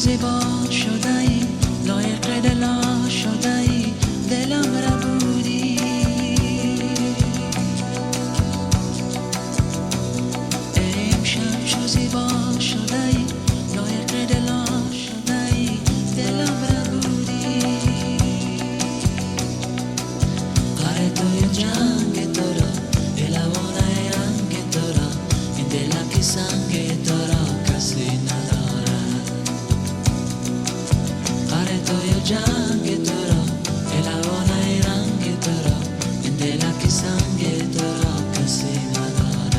زیبا شده ای، لایق دلا شده ای، دلم را بودی. امشب چو زیبا شده ای، لایق دلا شده ای، دلم را بودی. قره توی جنگ تو را، الوانه رنگ تو را، این دل که سنگ تو را کسی ندارد. قره توی جنگ تو را، الوانه رنگ تو را، این دل که سنگ تو را کسی ندارد.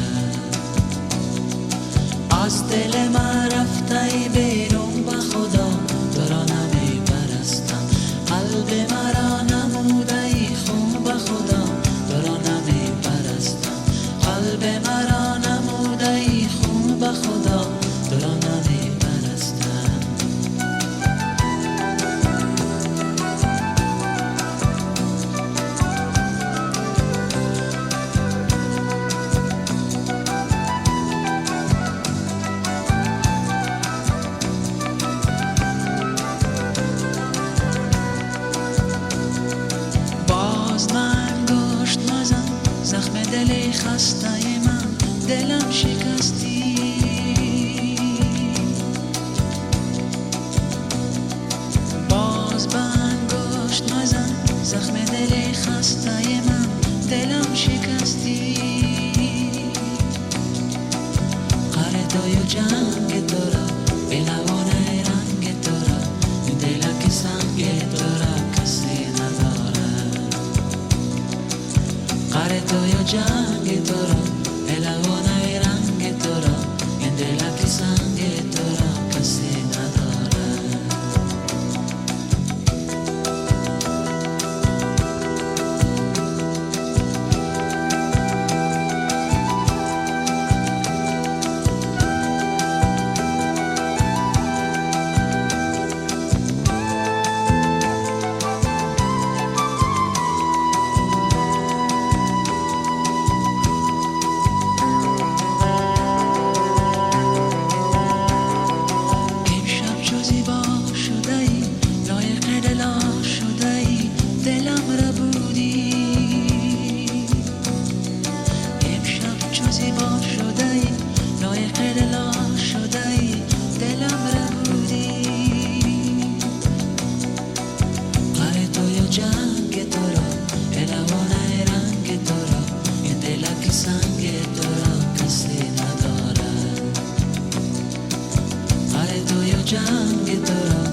از دل من رفته بیرون به خدا، تو را نمی پرستم. قلب مرا نموده ای خون به خدا، تو را نمی پرستم. قلب مرا نموده ای خون به خدا، تو را نمی پرستم. باز من گشت مزن، زخم دل خسته من، دلم شکستی. باز من گشت مزن، زخم دل خسته من، دلم شکستی. قره توی جنگ تو را، الوانه رنگ تو را، این دل که سنگ تو را کسی ندارد. قره توی جنگ تو را، الوانه رنگ تو را، این دل که سنگ تو را کسی ندارد. امشب چو زیبا شده ای، لایق دلا شده ای، دلم را بودی. امشب چو زیبا شده ای، لایق دلا شده ای، دلم را بودی. قره توی جنگ تو را، الوانه رنگ تو را، این دل که سنگ تو را کسی ندارد. قره توی جنگ تو را،